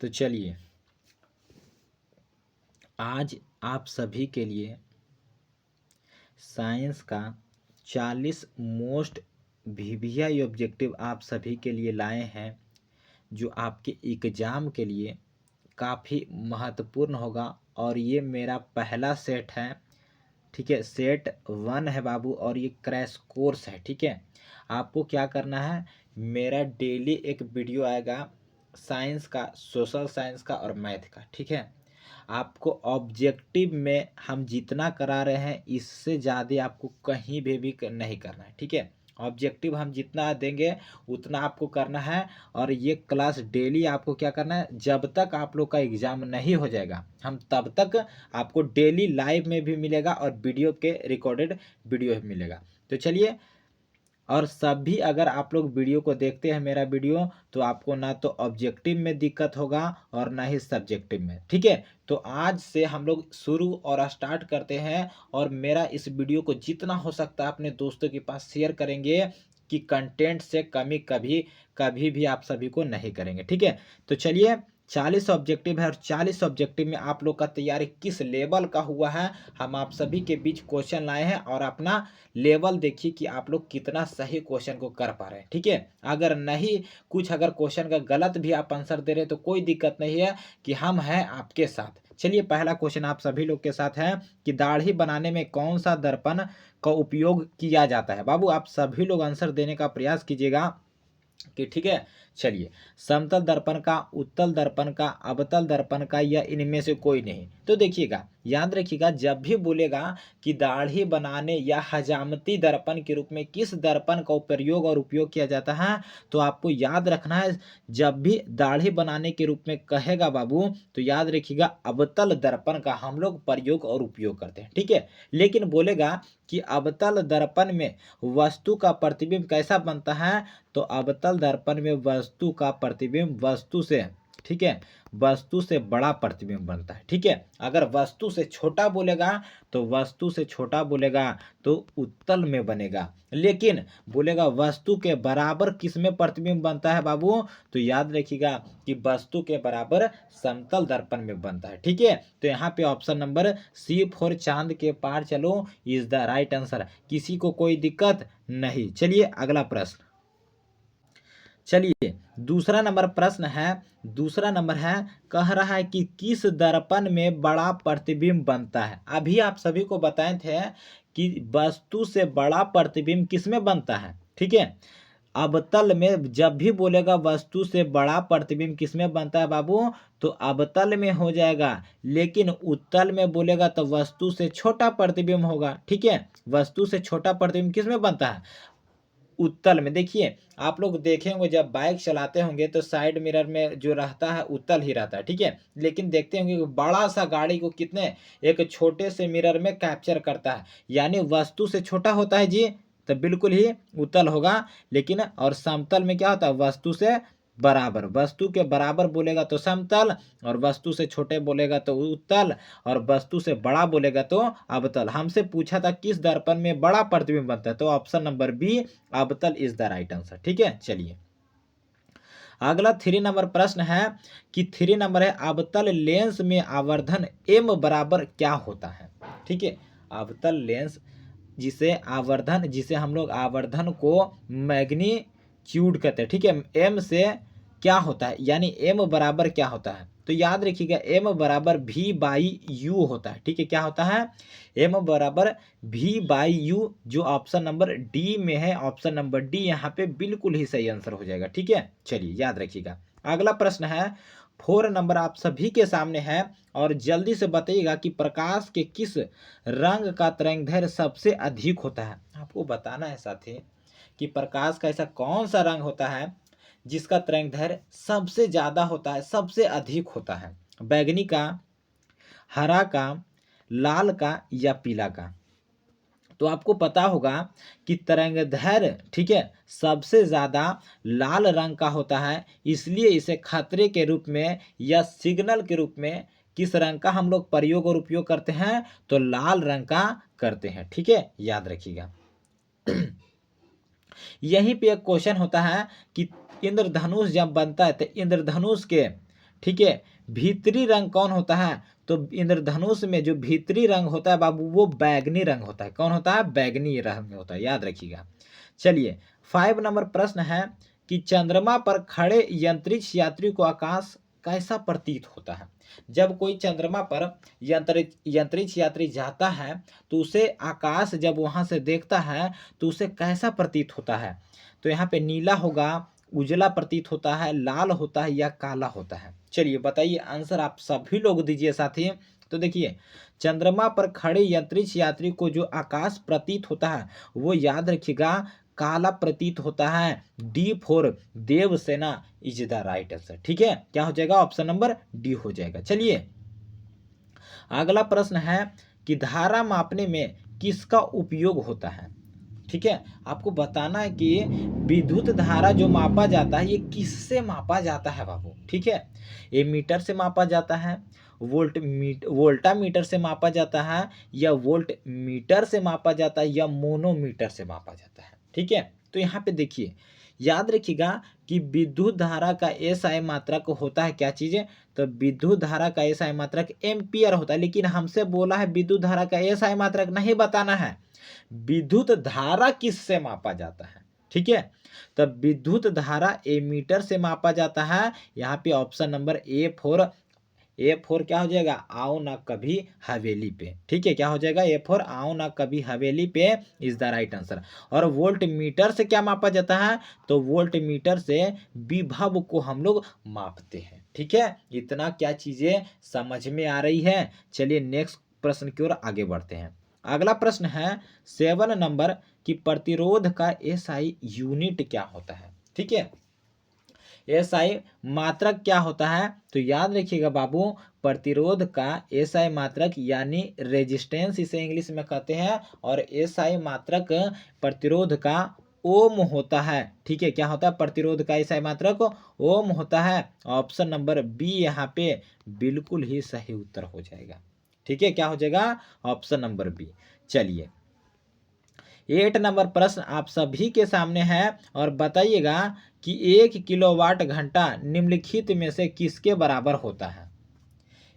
तो चलिए आज आप सभी के लिए साइंस का 40 मोस्ट वीवीआई ऑब्जेक्टिव आप सभी के लिए लाए हैं, जो आपके एग्ज़ाम के लिए काफ़ी महत्वपूर्ण होगा। और ये मेरा पहला सेट है, ठीक है, सेट 1 है बाबू, और ये क्रैश कोर्स है। ठीक है, आपको क्या करना है, मेरा डेली एक वीडियो आएगा साइंस का, सोशल साइंस का और मैथ का। ठीक है, आपको ऑब्जेक्टिव में हम जितना करा रहे हैं इससे ज़्यादा आपको कहीं भी नहीं करना है। ठीक है, ऑब्जेक्टिव हम जितना देंगे उतना आपको करना है। और ये क्लास डेली आपको क्या करना है, जब तक आप लोग का एग्ज़ाम नहीं हो जाएगा हम तब तक आपको डेली लाइव में भी मिलेगा और वीडियो के रिकॉर्डेड वीडियो भी मिलेगा। तो चलिए, और सभी अगर आप लोग वीडियो को देखते हैं मेरा वीडियो, तो आपको ना तो ऑब्जेक्टिव में दिक्कत होगा और ना ही सब्जेक्टिव में। ठीक है, तो आज से हम लोग शुरू और स्टार्ट करते हैं। और मेरा इस वीडियो को जितना हो सकता है अपने दोस्तों के पास शेयर करेंगे कि कंटेंट से कमी कभी कभी भी आप सभी को नहीं करेंगे। ठीक है, तो चलिए 40 ऑब्जेक्टिव है और 40 ऑब्जेक्टिव में आप लोग का तैयारी किस लेवल का हुआ है हम आप सभी के बीच क्वेश्चन लाए हैं। और अपना लेवल देखिए कि आप लोग कितना सही क्वेश्चन को कर पा रहे हैं। ठीक है, अगर नहीं कुछ अगर क्वेश्चन का गलत भी आप आंसर दे रहे हैं तो कोई दिक्कत नहीं है, कि हम हैं आपके साथ। चलिए पहला क्वेश्चन आप सभी लोग के साथ है कि दाढ़ी बनाने में कौन सा दर्पण का उपयोग किया जाता है। बाबू आप सभी लोग आंसर देने का प्रयास कीजिएगा कि ठीक है। चलिए, समतल दर्पण का, उत्तल दर्पण का, अवतल दर्पण का, या इनमें से कोई नहीं। तो देखिएगा, याद रखिएगा, जब भी बोलेगा कि दाढ़ी बनाने या हजामती दर्पण के रूप में किस दर्पण का प्रयोग और उपयोग किया जाता है, तो आपको याद रखना है, जब भी दाढ़ी बनाने के रूप में कहेगा बाबू, तो याद रखिएगा अवतल दर्पण का हम लोग प्रयोग और उपयोग करते हैं। ठीक है, लेकिन बोलेगा कि अवतल दर्पण में वस्तु का प्रतिबिंब कैसा बनता है, तो अवतल दर्पण में वस्तु का प्रतिबिंब वस्तु से, ठीक है, वस्तु से बड़ा प्रतिबिंब बनता है। ठीक है, अगर वस्तु से छोटा बोलेगा तो वस्तु से छोटा बोलेगा तो उत्तल में बनेगा, लेकिन बोलेगा वस्तु के बराबर किस में प्रतिबिंब बनता है बाबू, तो याद रखिएगा कि वस्तु के बराबर समतल दर्पण में बनता है। ठीक है, तो यहाँ पे ऑप्शन नंबर सी फॉर चांद के पार चलो इज द राइट आंसर। किसी को कोई दिक्कत नहीं। चलिए अगला प्रश्न, चलिए दूसरा नंबर प्रश्न है, दूसरा नंबर है, कह रहा है कि किस दर्पण में बड़ा प्रतिबिंब बनता है। अभी आप सभी को बताए थे कि वस्तु से बड़ा प्रतिबिंब किस में बनता है। ठीक है, अवतल में जब भी बोलेगा वस्तु से बड़ा प्रतिबिंब किस में बनता है बाबू, तो अवतल में हो जाएगा, लेकिन उत्तल में बोलेगा तो वस्तु से छोटा प्रतिबिंब होगा। ठीक है, वस्तु से छोटा प्रतिबिंब किस में बनता है, उत्तल में। देखिए आप लोग देखे होंगे जब बाइक चलाते होंगे तो साइड मिरर में जो रहता है उत्तल ही रहता है। ठीक है, लेकिन देखते होंगे कि बड़ा सा गाड़ी को कितने एक छोटे से मिरर में कैप्चर करता है, यानी वस्तु से छोटा होता है जी, तो बिल्कुल ही उत्तल होगा। लेकिन और समतल में क्या होता है, वस्तु से बराबर, वस्तु के बराबर बोलेगा तो समतल, और वस्तु से छोटे बोलेगा तो उत्तल, और वस्तु से बड़ा बोलेगा तो अवतल। हमसे पूछा था किस दर्पण में बड़ा प्रतिबिंब बनता है, तो ऑप्शन नंबर बी अवतल इज द राइट आंसर। ठीक है, चलिए अगला 3 नंबर प्रश्न है कि 3 नंबर है, अवतल लेंस में आवर्धन एम बराबर क्या होता है। ठीक है, अवतल लेंस जिसे हम लोग आवर्धन को मैग्नीट्यूड कहते हैं। ठीक है, एम से क्या होता है, यानी एम बराबर क्या होता है, तो याद रखिएगा एम बराबर भी बाई यू होता है। ठीक है, क्या होता है, एम बराबर भी बाई यू, जो ऑप्शन नंबर डी में है। ऑप्शन नंबर डी यहाँ पे बिल्कुल ही सही आंसर हो जाएगा। ठीक है, चलिए याद रखिएगा। अगला प्रश्न है 4 नंबर आप सभी के सामने है, और जल्दी से बताइएगा कि प्रकाश के किस रंग का तरंगदैर्घ्य सबसे अधिक होता है। आपको बताना है साथी कि प्रकाश का ऐसा कौन सा रंग होता है जिसका तरंगदैर्घ्य सबसे ज्यादा होता है, सबसे अधिक होता है, बैगनी का, हरा का, लाल का, या पीला का। तो आपको पता होगा कि तरंगदैर्घ्य, ठीक है, सबसे ज़्यादा लाल रंग का होता है, इसलिए इसे खतरे के रूप में या सिग्नल के रूप में किस रंग का हम लोग प्रयोग और उपयोग करते हैं, तो लाल रंग का करते हैं। ठीक है, याद रखिएगा। यहीं पे एक क्वेश्चन होता है कि इंद्रधनुष जब बनता है तो इंद्रधनुष के, ठीक है। भीतरी रंग कौन होता है? तो इंद्रधनुष में जो भीतरी रंग होता है बाबू वो बैगनी रंग होता है। कौन होता है? बैगनी रंग होता है, याद रखिएगा। चलिए 5 नंबर प्रश्न है कि चंद्रमा पर खड़े अंतरिक्ष यात्री को आकाश कैसा प्रतीत होता है? जब कोई चंद्रमा पर अंतरिक्ष यात्री जाता है तो उसे आकाश जब वहां से देखता है तो उसे कैसा प्रतीत होता है? तो यहाँ पे नीला होगा, उजला प्रतीत होता है, लाल होता है या काला होता है? चलिए बताइए, आंसर आप सभी लोग दीजिए साथी। तो देखिए, चंद्रमा पर खड़े अंतरिक्ष यात्री को जो आकाश प्रतीत होता है वो याद रखिएगा काला प्रतीत होता है। D for Devsena is the right answer. ठीक है, क्या हो जाएगा? ऑप्शन नंबर डी हो जाएगा। चलिए अगला प्रश्न है कि धारा मापने में किसका उपयोग होता है? ठीक है, आपको बताना है कि विद्युत धारा जो मापा जाता है ये किससे मापा जाता है बाबू? ठीक है, ये मीटर से मापा जाता है, वोल्टामीटर से मापा जाता है, या वोल्ट मीटर से मापा जाता है, या मोनोमीटर से मापा जाता है। ठीक है, तो यहाँ पे देखिए, याद रखिएगा कि विद्युत धारा का एसआई मात्रक होता है क्या चीज़? तो विद्युत धारा का एसआई मात्रक एम्पियर होता है, लेकिन हमसे बोला है विद्युत धारा का एसआई मात्रक नहीं बताना है, विद्युत धारा किससे मापा जाता है। ठीक है, तब विद्युत धारा एमीटर से मापा जाता है। यहाँ पे ऑप्शन नंबर ए फोर क्या हो जाएगा? आओ ना कभी हवेली पे। ठीक है, क्या हो जाएगा? ए4 आओ ना कभी हवेली पे इज द राइट आंसर। और वोल्ट मीटर से क्या मापा जाता है? तो वोल्ट मीटर से विभव को हम लोग मापते हैं। ठीक है, इतना क्या चीजें समझ में आ रही है? चलिए नेक्स्ट प्रश्न की ओर आगे बढ़ते हैं। अगला प्रश्न है 7 नंबर की प्रतिरोध का एसआई यूनिट क्या होता है? ठीक है, एसआई मात्रक क्या होता है? तो याद रखिएगा बाबू, प्रतिरोध का एसआई मात्रक यानी रेजिस्टेंस इसे इंग्लिश में कहते हैं, और एसआई मात्रक प्रतिरोध का ओम होता है। ठीक है, क्या होता है? प्रतिरोध का एसआई मात्रक ओम होता है। ऑप्शन नंबर बी यहाँ पे बिल्कुल ही सही उत्तर हो जाएगा। ठीक है, क्या हो जाएगा? Option number B. चलिए 8 नंबर प्रश्न आप सभी के सामने है और बताइएगा कि 1 किलोवाट घंटा निम्नलिखित में से किसके बराबर होता है?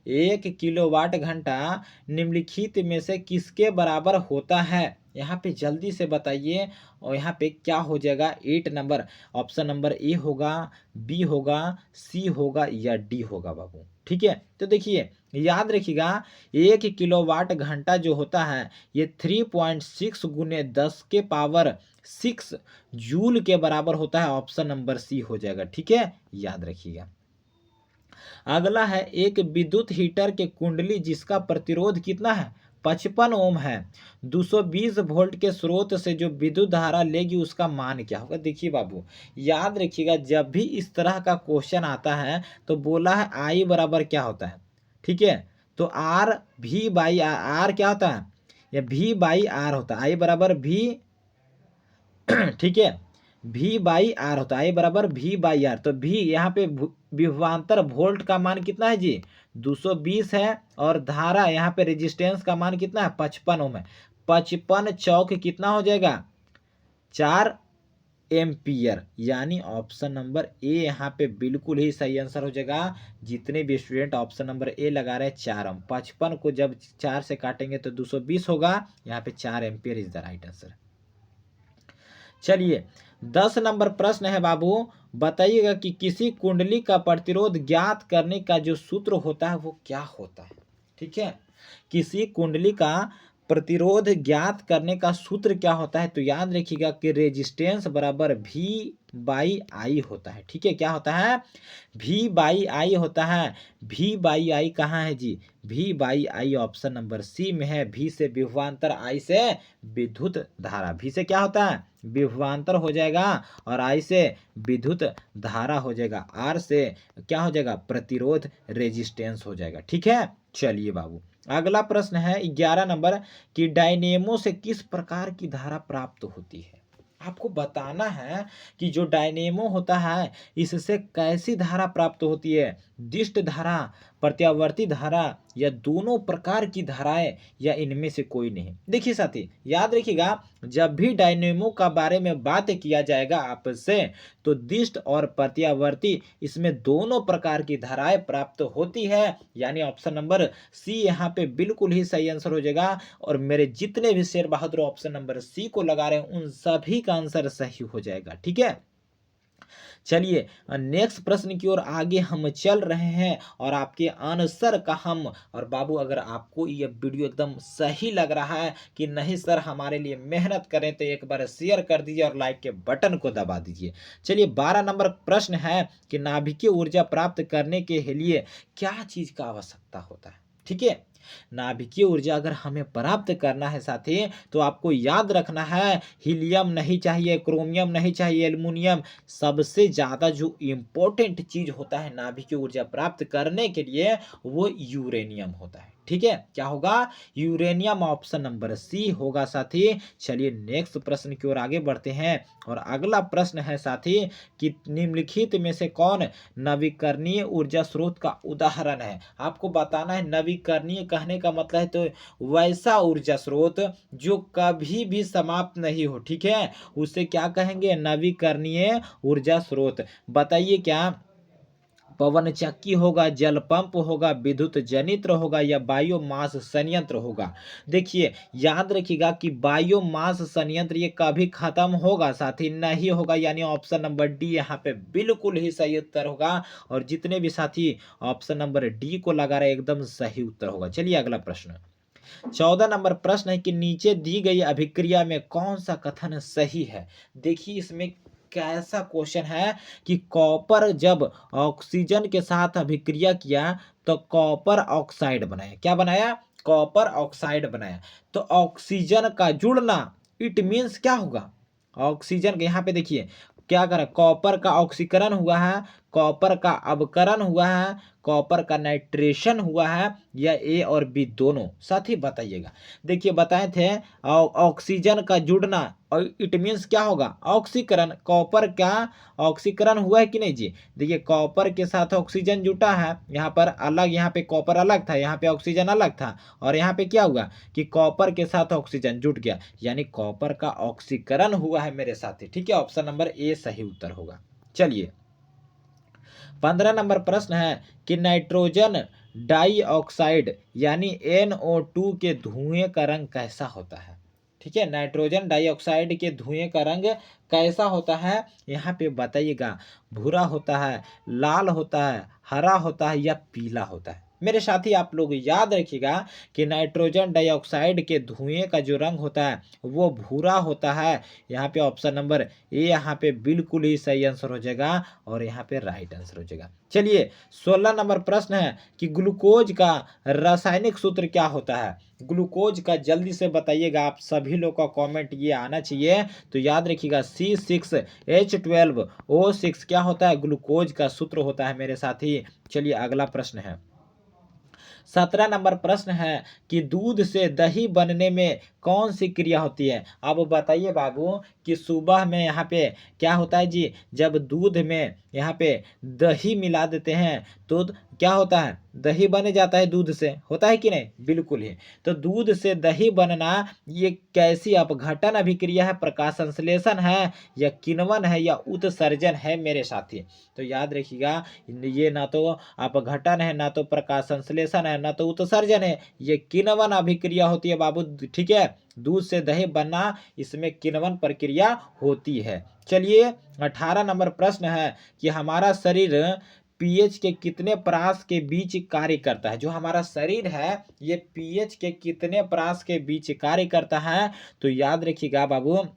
1 किलोवाट घंटा निम्नलिखित में से किसके बराबर होता है? यहाँ पे जल्दी से बताइए। और यहाँ पे क्या हो जाएगा? 8 नंबर ऑप्शन नंबर ए होगा, बी होगा, सी होगा या डी होगा बाबू। ठीक है, तो देखिए याद रखिएगा 1 किलोवाट घंटा जो होता है ये 3.6 गुने 10 के पावर 6 जूल के बराबर होता है। ऑप्शन नंबर सी हो जाएगा। ठीक है, याद रखिएगा। अगला है एक विद्युत हीटर के कुंडली जिसका प्रतिरोध कितना है? 55 ओम है। 220 वोल्ट के स्रोत से जो विद्युत धारा लेगी उसका मान क्या होगा? देखिए बाबू, याद रखिएगा जब भी इस तरह का क्वेश्चन आता है तो बोला है आई बराबर क्या होता है? ठीक है, तो आर भी बाई आर क्या होता है? या भी बाई आर होता है। आई बराबर भी ठीक है, भी बाई आर होता है। आई बराबर भी बाई आर। तो भी यहाँ पे विभवांतर वोल्ट का मान कितना है जी? 220 है। और धारा यहाँ पे रेजिस्टेंस का मान कितना है? 55 ओम है। 55 चौक कितना हो जाएगा? 4 एम्पियर। यानी ऑप्शन नंबर ए यहाँ पे बिल्कुल ही सही आंसर हो जाएगा। जितने भी स्टूडेंट ऑप्शन नंबर ए लगा रहे हैं 4 ओम, 55 को जब 4 से काटेंगे तो 220 होगा। यहाँ पे 4 ampere is the right answer. चलिए 10 नंबर प्रश्न है बाबू, बताइएगा कि किसी कुंडली का प्रतिरोध ज्ञात करने का जो सूत्र होता है वो क्या होता है? ठीक है, किसी कुंडली का प्रतिरोध ज्ञात करने का सूत्र क्या होता है? तो याद रखिएगा कि रेजिस्टेंस बराबर भी बाई आई होता है। ठीक है, क्या होता है? भी बाई आई होता है। भी बाई आई कहाँ है जी? भी बाई आई ऑप्शन नंबर सी में है। भी से विभवांतर, आई से विद्युत धारा। भी से क्या होता है? विभवांतर हो जाएगा, और आई से विद्युत धारा हो जाएगा, आर से क्या हो जाएगा? प्रतिरोध रेजिस्टेंस हो जाएगा। ठीक है, चलिए बाबू अगला प्रश्न है 11 नंबर कि डायनेमो से किस प्रकार की धारा प्राप्त होती है? आपको बताना है कि जो डायनेमो होता है इससे कैसी धारा प्राप्त होती है? दिष्ट धारा, प्रत्यावर्ती धारा या दोनों प्रकार की धाराएं या इनमें से कोई नहीं। देखिए साथी, याद रखिएगा, जब भी डायनेमो का बारे में बात किया जाएगा आपसे, तो दिष्ट और प्रत्यावर्ती इसमें दोनों प्रकार की धाराएं प्राप्त होती है, यानी ऑप्शन नंबर सी यहाँ पे बिल्कुल ही सही आंसर हो जाएगा। और मेरे जितने भी शेर बहादुर ऑप्शन नंबर सी को लगा रहे हैं उन सभी का आंसर सही हो जाएगा। ठीक है, चलिए नेक्स्ट प्रश्न की ओर आगे हम चल रहे हैं और आपके आंसर का हम, और बाबू अगर आपको ये वीडियो एकदम सही लग रहा है कि नहीं सर हमारे लिए मेहनत करें, तो एक बार शेयर कर दीजिए और लाइक के बटन को दबा दीजिए। चलिए 12 नंबर प्रश्न है कि नाभिकीय ऊर्जा प्राप्त करने के लिए क्या चीज का आवश्यकता होता है। ठीक है, नाभिकीय ऊर्जा अगर हमें प्राप्त करना है साथी, तो आपको याद रखना है हीलियम नहीं चाहिए, क्रोमियम नहीं चाहिए, एल्युमिनियम, सबसे ज्यादा जो इंपॉर्टेंट चीज होता है नाभिकीय ऊर्जा प्राप्त करने के लिए वो यूरेनियम होता है। ठीक है, क्या होगा? यूरेनियम, ऑप्शन नंबर सी होगा साथी। चलिए नेक्स्ट प्रश्न की ओर आगे बढ़ते हैं और अगला प्रश्न है साथी कि निम्नलिखित में से कौन नवीकरणीय ऊर्जा स्रोत का उदाहरण है। आपको बताना है नवीकरणीय कहने का मतलब है तो वैसा ऊर्जा स्रोत जो कभी भी समाप्त नहीं हो। ठीक है, उसे क्या कहेंगे? नवीकरणीय ऊर्जा स्रोत। बताइए, क्या पवन चक्की होगा, जल पंप होगा, विद्युत जनित्र होगा या बायोमास संयंत्र होगा? देखिए याद रखिएगा कि बायोमास संयंत्र ये कभी खत्म होगा साथी? नहीं होगा, यानी ऑप्शन नंबर डी यहाँ पे बिल्कुल ही सही उत्तर होगा। और जितने भी साथी ऑप्शन नंबर डी को लगा रहे एकदम सही उत्तर होगा। चलिए अगला प्रश्न, 14 नंबर प्रश्न है कि नीचे दी गई अभिक्रिया में कौन सा कथन सही है। देखिए इसमें कैसा क्वेश्चन है कि कॉपर जब ऑक्सीजन के साथ अभिक्रिया किया तो कॉपर ऑक्साइड बनाया। क्या बनाया? कॉपर ऑक्साइड बनाया। तो ऑक्सीजन का जुड़ना इट मीन्स क्या होगा? ऑक्सीजन के यहाँ पे देखिए क्या करा, कॉपर का ऑक्सीकरण हुआ है, कॉपर का अवकरण हुआ है, कॉपर का नाइट्रेशन हुआ है, या ए और बी दोनों? साथ ही बताइएगा। देखिए बताए थे ऑक्सीजन का जुड़ना और इट मीन्स क्या होगा? ऑक्सीकरण। कॉपर का ऑक्सीकरण हुआ है कि नहीं जी? देखिए कॉपर के साथ ऑक्सीजन जुटा है, यहाँ पर अलग, यहाँ पे कॉपर अलग था, यहाँ पे ऑक्सीजन अलग था, और यहाँ पे क्या हुआ कि कॉपर के साथ ऑक्सीजन जुट गया, यानी कॉपर का ऑक्सीकरण हुआ है मेरे साथी। ठीक है, ऑप्शन नंबर ए सही उत्तर होगा। चलिए 15 नंबर प्रश्न है कि नाइट्रोजन डाइऑक्साइड यानी NO2 के धुएं का रंग कैसा होता है। ठीक है, नाइट्रोजन डाइऑक्साइड के धुएं का रंग कैसा होता है? यहाँ पे बताइएगा, भूरा होता है, लाल होता है, हरा होता है या पीला होता है? मेरे साथी आप लोग याद रखिएगा कि नाइट्रोजन डाइऑक्साइड के धुएं का जो रंग होता है वो भूरा होता है। यहाँ पे ऑप्शन नंबर ए यहाँ पे बिल्कुल ही सही आंसर हो जाएगा और यहाँ पे राइट आंसर हो जाएगा। चलिए 16 नंबर प्रश्न है कि ग्लूकोज का रासायनिक सूत्र क्या होता है। ग्लूकोज का जल्दी से बताइएगा, आप सभी लोग का कमेंट ये आना चाहिए। तो याद रखिएगा C6H12O6 क्या होता है? ग्लूकोज का सूत्र होता है मेरे साथी। चलिए अगला प्रश्न है, 17 नंबर प्रश्न है कि दूध से दही बनने में कौन सी क्रिया होती है। अब बताइए बाबू कि सुबह में यहाँ पे क्या होता है जी? जब दूध में यहाँ पे दही मिला देते हैं तो क्या होता है? दही बन जाता है दूध से, होता है कि नहीं? बिल्कुल ही। तो दूध से दही बनना ये कैसी अपघटन अभिक्रिया है? प्रकाश संश्लेषण है या किण्वन है या उत्सर्जन है मेरे साथी? तो याद रखिएगा, ये ना तो अपघटन है, ना तो प्रकाश संश्लेषण है, ना तो उत्सर्जन है, ये किण्वन अभिक्रिया होती है बाबू। ठीक है, दूध से दही बनना इसमें किण्वन प्रक्रिया होती है। चलिए 18 नंबर प्रश्न है कि हमारा शरीर पीएच के कितने परास के बीच कार्य करता है। जो हमारा शरीर है ये पीएच के कितने परास के बीच कार्य करता है? तो याद रखिएगा बाबू,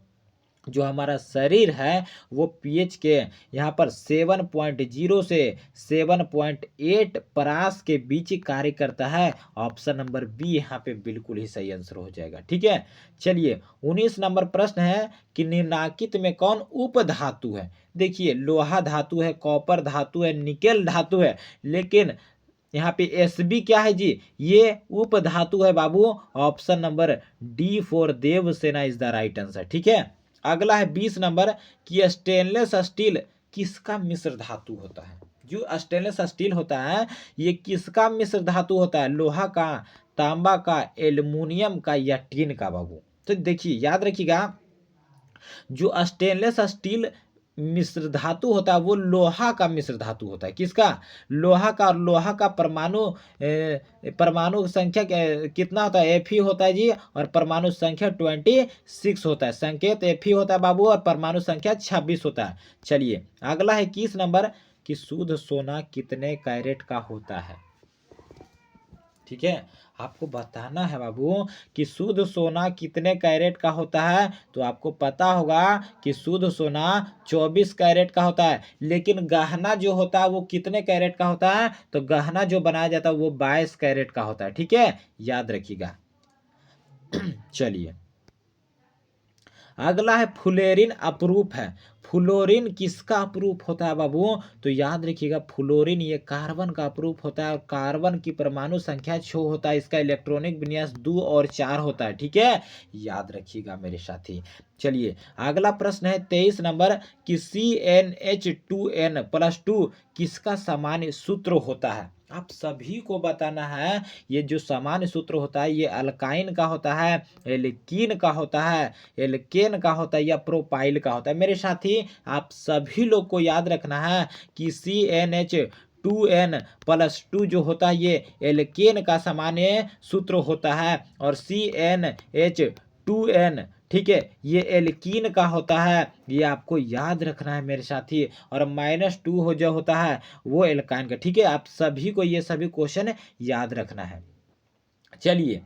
जो हमारा शरीर है वो पीएच के यहाँ पर 7.0 से 7.8 परास के बीच कार्य करता है। ऑप्शन नंबर बी यहाँ पे बिल्कुल ही सही आंसर हो जाएगा। ठीक है, चलिए 19 नंबर प्रश्न है कि निम्नलिखित में कौन उप धातु है। देखिए लोहा धातु है, कॉपर धातु है, निकेल धातु है, लेकिन यहाँ पे Sb क्या है जी? ये उप धातु है बाबू। Option number D for Devsena is the right answer. ठीक है, अगला है 20 नंबर कि स्टेनलेस स्टील किसका मिश्र धातु होता है। जो स्टेनलेस स्टील होता है ये किसका मिश्र धातु होता है? लोहा का, तांबा का, एल्युमिनियम का या टीन का बाबू? तो देखिए याद रखिएगा, जो स्टेनलेस स्टील मिश्र धातु होता है वो लोहा का मिश्र धातु होता है। किसका? लोहा का। और लोहा का परमाणु संख्या कितना होता है? Fe होता है जी, और परमाणु संख्या 26 होता है। संकेत Fe होता है बाबू, और परमाणु संख्या 26 होता है। चलिए अगला है 21 नंबर कि शुद्ध सोना कितने कैरेट का होता है? ठीक है, आपको बताना है बाबू कि शुद्ध सोना कितने कैरेट का होता है। तो आपको पता होगा कि शुद्ध सोना 24 कैरेट का होता है। लेकिन गहना जो होता है वो कितने कैरेट का होता है? तो गहना जो बनाया जाता है वो 22 कैरेट का होता है। ठीक है, याद रखिएगा। चलिए अगला है फ्लोरीन अपरूप है। फ्लोरीन किसका अपरूप होता है बाबू? तो याद रखिएगा, फ्लोरीन ये कार्बन का अपरूप होता है, और कार्बन की परमाणु संख्या 6 होता है। इसका इलेक्ट्रॉनिक विन्यास 2 और 4 होता है। ठीक है, याद रखिएगा मेरे साथी। चलिए अगला प्रश्न है 23 नंबर कि CnH2n+2 किसका सामान्य सूत्र होता है? आप सभी को बताना है। ये जो सामान्य सूत्र होता है ये अल्काइन का होता है, एल्कीन का होता है, एल्केन का होता है, या प्रोपाइल का होता है। मेरे साथी आप सभी लोग को याद रखना है कि CnH2n+2 जो होता है ये एल्केन का सामान्य सूत्र होता है, और CnH2n, ठीक है, ये एल्कीन का होता है। ये आपको याद रखना है मेरे साथी। और -2 हो जो होता है वो एल्काइन का। ठीक है, आप सभी को ये सभी क्वेश्चन याद रखना है। चलिए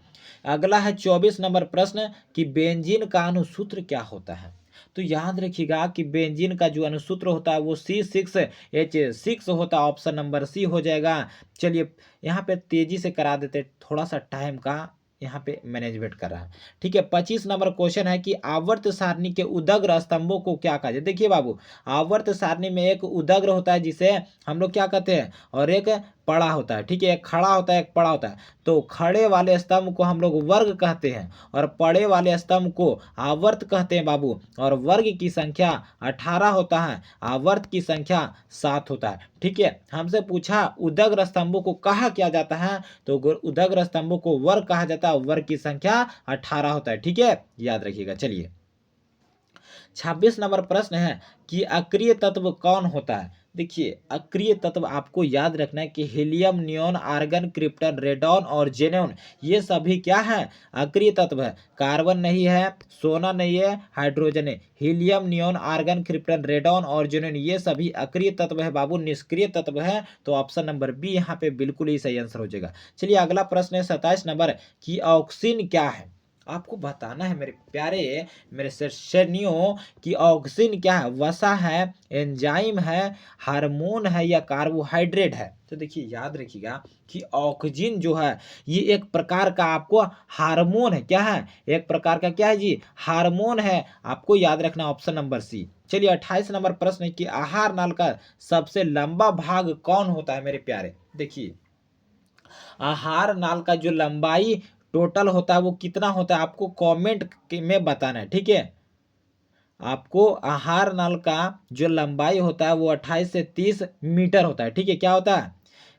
अगला है 24 नंबर प्रश्न कि बेंजीन का अनुसूत्र क्या होता है? तो याद रखिएगा कि बेंजीन का जो अनुसूत्र होता है वो C6H6 होता है। ऑप्शन नंबर सी हो जाएगा। चलिए यहाँ पे तेजी से करा देते, थोड़ा सा टाइम का यहाँ पे मैनेजमेंट कर रहा है। ठीक है, 25 नंबर क्वेश्चन है कि आवर्त सारणी के उदग्र स्तंभों को क्या कहा जाए? देखिए बाबू, आवर्त सारणी में एक उदग्र होता है जिसे हम लोग क्या कहते हैं, और एक पड़ा होता है। ठीक है, एक खड़ा होता है, एक पड़ा होता है। तो खड़े वाले स्तंभ को हम लोग वर्ग कहते हैं, और पड़े वाले स्तंभ को आवर्त कहते हैं बाबू। और वर्ग की संख्या 18 होता है, आवर्त की संख्या 7 होता है। ठीक है, हमसे पूछा उदग्र स्तंभों को कहा किया जाता है? तो उदग्र स्तंभों को वर्ग कहा जाता है, वर्ग की संख्या 18 होता है। ठीक है, याद रखिएगा। चलिए 26 नंबर प्रश्न है कि अक्रिय तत्व कौन होता है? देखिए अक्रिय तत्व आपको याद रखना है कि helium, neon, argon, krypton, radon और जेनॉन ये सभी क्या है? अक्रिय तत्व है। कार्बन नहीं है, सोना नहीं है, हाइड्रोजन है। Helium, neon, argon, krypton, radon और जेनॉन ये सभी अक्रिय तत्व है बाबू, निष्क्रिय तत्व है। तो ऑप्शन नंबर बी यहाँ पे बिल्कुल ही सही आंसर हो जाएगा। चलिए अगला प्रश्न है 27 नंबर कि ऑक्सीन क्या है? आपको बताना है मेरे प्यारे, मेरे श्रेणियों कि ऑक्सीन क्या है? वसा है, एंजाइम है, हार्मोन है, या कार्बोहाइड्रेट है? तो देखिए याद रखिएगा कि ऑक्सीजन जो है ये एक प्रकार का आपको हार्मोन है। क्या है? एक प्रकार का क्या है जी? हार्मोन है। आपको याद रखना ऑप्शन नंबर सी। चलिए 28 नंबर प्रश्न है कि आहार नाल का सबसे लंबा भाग कौन होता है मेरे प्यारे? देखिए आहार नाल का जो लंबाई टोटल होता है वो कितना होता है? आपको कमेंट में बताना है। ठीक है, आपको आहार नल का जो लंबाई होता है वो 28 से 30 मीटर होता है। ठीक है, क्या होता है?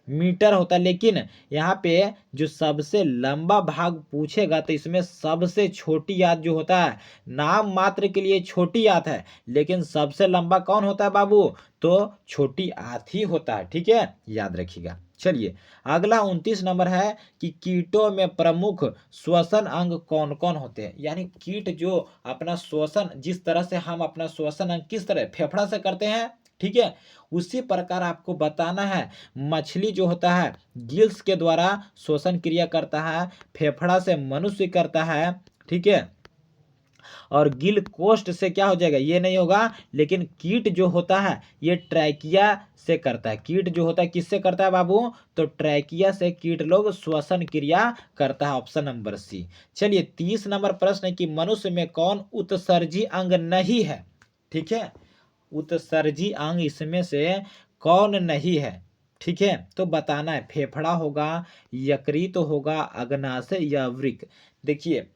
मीटर होता है। लेकिन यहाँ पे जो सबसे लंबा भाग पूछेगा तो इसमें सबसे छोटी याद जो होता है, नाम मात्र के लिए छोटी याद है, लेकिन सबसे लंबा कौन होता है बाबू? तो छोटी आंत ही होता है। ठीक है, याद रखिएगा। चलिए अगला 29 नंबर है कि कीटों में प्रमुख श्वसन अंग कौन कौन होते हैं? यानी कीट जो अपना श्वसन, जिस तरह से हम अपना श्वसन अंग किस तरह फेफड़ा से करते हैं, ठीक है, उसी प्रकार आपको बताना है मछली जो होता है गिल्स के द्वारा श्वसन क्रिया करता है, फेफड़ा से मनुष्य करता है। ठीक है, और गिल कोष्ठ से क्या हो जाएगा ये नहीं होगा। लेकिन कीट जो होता है ये ट्रैकिया से करता है। कीट जो होता है किससे करता है बाबू? तो ट्रैकिया से कीट लोग श्वसन क्रिया करता है। Option number C. चलिए 30 नंबर प्रश्न है कि मनुष्य में कौन उत्सर्जी अंग नहीं है? ठीक है, उत्सर्जी अंग इसमें से कौन नहीं है? ठीक है, तो बताना है। फेफड़ा होगा, यकृत होगा, अग्नाशय या वृक्क? देखिए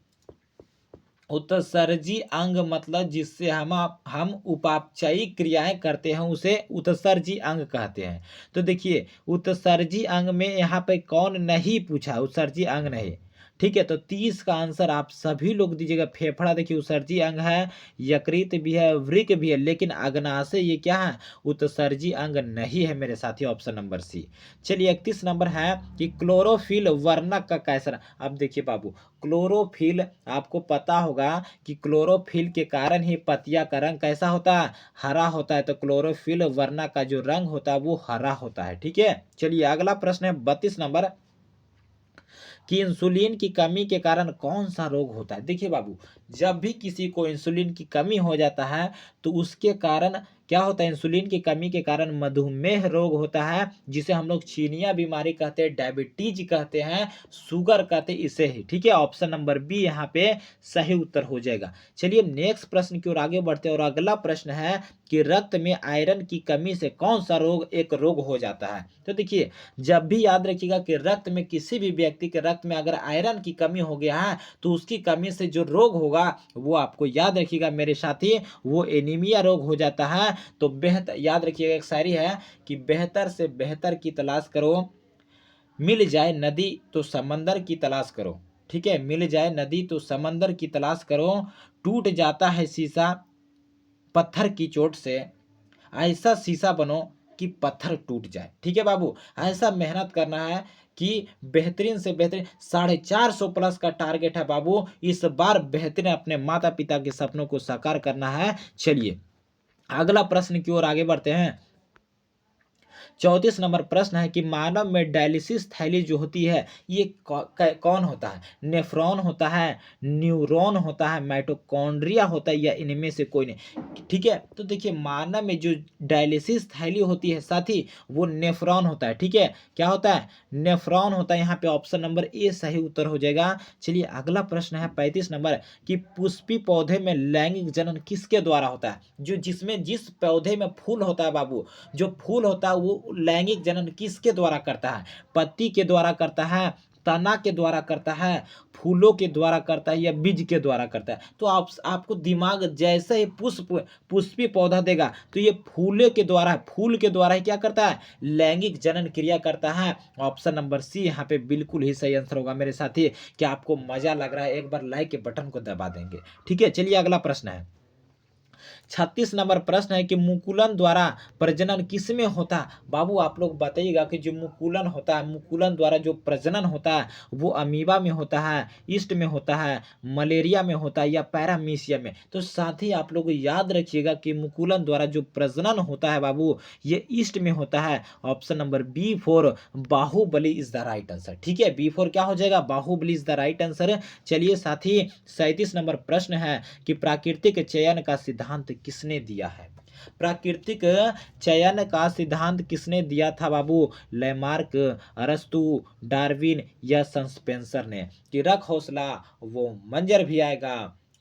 उत्सर्जी अंग मतलब जिससे हम उपापचयी क्रियाएं करते हैं उसे उत्सर्जी अंग कहते हैं। तो देखिए उत्सर्जी अंग में यहाँ पे कौन नहीं पूछा, उत्सर्जी अंग नहीं। ठीक है, तो 30 का आंसर आप सभी लोग दीजिएगा। फेफड़ा देखिए उत्सर्जी अंग है, यकृत भी है, वृक्क भी है, लेकिन अग्नाशय ये क्या है, उत्सर्जी अंग नहीं है मेरे साथी, ऑप्शन नंबर सी। चलिए 31 नंबर है कि क्लोरोफिल वर्णक का कैसा। अब देखिए बाबू, क्लोरोफिल आपको पता होगा कि क्लोरोफिल के कारण ही पत्तियां का रंग कैसा होता है, हरा होता है। तो क्लोरोफिल वर्णक का जो रंग होता है वो हरा होता है। ठीक है, चलिए अगला प्रश्न है 32 नंबर कि इंसुलिन की कमी के कारण कौन सा रोग होता है। देखिए बाबू, जब भी किसी को इंसुलिन की कमी हो जाता है तो उसके कारण क्या होता है, इंसुलिन की कमी के कारण मधुमेह रोग होता है, जिसे हम लोग चीनिया बीमारी कहते हैं, डायबिटीज कहते हैं, शुगर कहते हैं इसे ही। ठीक है, ऑप्शन नंबर बी यहाँ पे सही उत्तर हो जाएगा। चलिए नेक्स्ट प्रश्न की ओर आगे बढ़ते हैं और अगला प्रश्न है कि रक्त में आयरन की कमी से कौन सा रोग एक रोग हो जाता है। तो देखिए, जब भी याद रखिएगा कि रक्त में किसी भी व्यक्ति के रक्त में अगर आयरन की कमी हो गया है तो उसकी कमी से जो रोग होगा वो आपको याद रखिएगा मेरे साथी, वो एनीमिया रोग हो जाता है। तो बेहतर याद रखिएगा, एक शायरी है कि बेहतर से बेहतर की तलाश करो, मिल जाए नदी तो समंदर की तलाश करो। ठीक है, मिल जाए नदी तो समंदर की तलाश करो, टूट जाता है शीशा पत्थर की चोट से, ऐसा शीशा बनो कि पत्थर टूट जाए। ठीक है बाबू, ऐसा मेहनत करना है कि बेहतरीन से बेहतरीन 450 प्लस का टारगेट है बाबू, इस बार बेहतरीन अपने माता पिता के सपनों को साकार करना है। चलिए अगला प्रश्न की ओर आगे बढ़ते हैं। 34 नंबर प्रश्न है कि मानव में डायलिसिस थैली जो होती है ये कौन होता है, नेफ्रॉन होता है, न्यूरॉन होता है, माइटोकॉन्ड्रिया होता है, या इनमें से कोई नहीं। ठीक है, तो देखिए मानव में जो डायलिसिस थैली होती है साथी वो नेफ्रॉन होता है। ठीक है, क्या होता है, नेफ्रॉन होता है। यहाँ पे ऑप्शन नंबर ए सही उत्तर हो जाएगा। चलिए अगला प्रश्न है 35 नंबर कि पुष्पी पौधे में लैंगिक जनन किसके द्वारा होता है। जो जिस पौधे में फूल होता है बाबू, जो फूल होता है वो लैंगिक जनन किसके द्वारा करता है, पत्ती के द्वारा करता है, तना के द्वारा करता है, फूलों के द्वारा करता है, या बीज के द्वारा करता है। तो आपको दिमाग जैसे ही पुष्पी पौधा देगा तो ये फूल के द्वारा ही क्या करता है, लैंगिक जनन क्रिया करता है। ऑप्शन नंबर सी यहाँ पे बिल्कुल ही सही आंसर होगा मेरे साथी। क्या आपको मजा लग रहा है, एक बार लाइक के बटन को दबा देंगे। ठीक है, चलिए अगला प्रश्न है 36 नंबर प्रश्न है कि मुकुलन द्वारा प्रजनन किसमें होता है। बाबू आप लोग बताइएगा कि जो मुकुलन होता है, मुकुलन द्वारा जो प्रजनन होता है वो अमीबा में होता है, ईस्ट में होता है, मलेरिया में होता है, या पैरामीशिया में। तो साथ ही आप लोग याद रखिएगा कि मुकुलन द्वारा जो प्रजनन होता है बाबू ये ईस्ट में होता है। Option number B for Baahubali is the right answer. ठीक है, बी फोर क्या हो जाएगा, Baahubali is the right answer. चलिए साथी 37 नंबर प्रश्न है कि प्राकृतिक चयन का सिद्धांत किसने दिया है। प्राकृतिक चयन का सिद्धांत किसने दिया था बाबू, लेमार्क, अरस्तु, डार्विन, या सस्पेंसर ने। कि रख हौसला वो मंजर भी आएगा,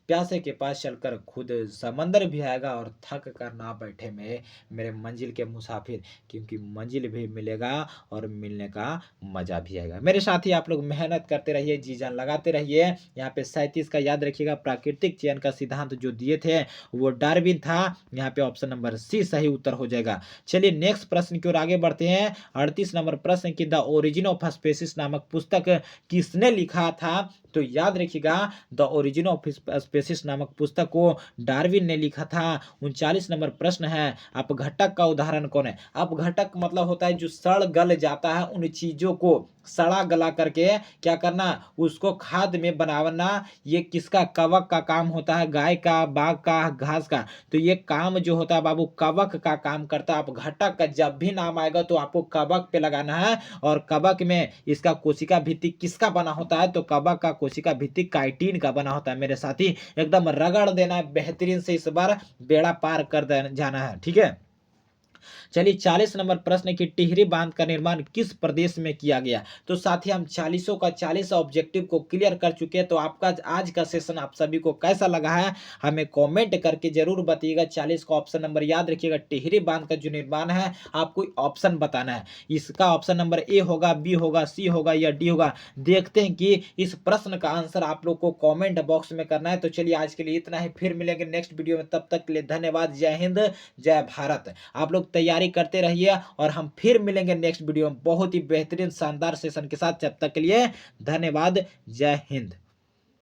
प्यासे के पास चलकर खुद समंदर भी आएगा, और थक कर ना बैठे में मेरे मंजिल के मुसाफिर, क्योंकि मंजिल भी मिलेगा और मिलने का मजा भी आएगा। मेरे साथी आप लोग मेहनत करते रहिए, जी जान लगाते रहिए। यहाँ पे 37 का याद रखिएगा, प्राकृतिक चयन का सिद्धांत जो दिए थे वो डार्विन था। यहाँ पे ऑप्शन नंबर सी सही उत्तर हो जाएगा। चलिए नेक्स्ट प्रश्न की ओर आगे बढ़ते हैं। 38 नंबर प्रश्न की द ओरिजिन ऑफ स्पीसीज नामक पुस्तक किसने लिखा था। तो याद रखिएगा द ओरिजिन ऑफ स्पीसीज नामक पुस्तक को डार्विन ने लिखा था। 39 नंबर प्रश्न है अपघटक का उदाहरण कौन है। अपघटक मतलब होता है जो सड़ गल जाता है, उन चीजों को सड़ा गला करके क्या करना, उसको खाद में बनाना। ये किसका, कवक का काम होता है, गाय का, बाघ का, घास का। तो ये काम जो होता है बाबू कवक का काम करता है। अपघटक का जब भी नाम आएगा तो आपको कवक पे लगाना है, और कवक में इसका कोशिका भित्ति किसका बना होता है, तो कवक का कोशिका भित्ति काइटिन का बना होता है। मेरे साथी एकदम रगड़ देना है बेहतरीन से, इस बार बेड़ा पार कर जाना है। ठीक है, चलिए 40 नंबर प्रश्न कि टिहरी बांध का निर्माण किस प्रदेश में किया गया। तो साथी हम 40 का 40 ऑब्जेक्टिव को क्लियर कर चुके हैं। तो आपका आज का सेशन आप सभी को कैसा लगा है हमें कमेंट करके जरूर बताइएगा। 40 का ऑप्शन नंबर याद रखिएगा, टिहरी बांध का जो निर्माण है आपको ऑप्शन बताना है। इसका ऑप्शन नंबर ए होगा, बी होगा, सी होगा या डी होगा। देखते हैं कि इस प्रश्न का आंसर आप लोग को कमेंट बॉक्स में करना है। तो चलिए आज के लिए इतना ही, फिर मिलेंगे नेक्स्ट वीडियो में। तब तक के लिए धन्यवाद। जय हिंद, जय भारत। आप लोग तैयारी करते रहिए और हम फिर मिलेंगे नेक्स्ट वीडियो में बहुत ही बेहतरीन शानदार सेशन के साथ। जब तक के लिए धन्यवाद। जय हिंद।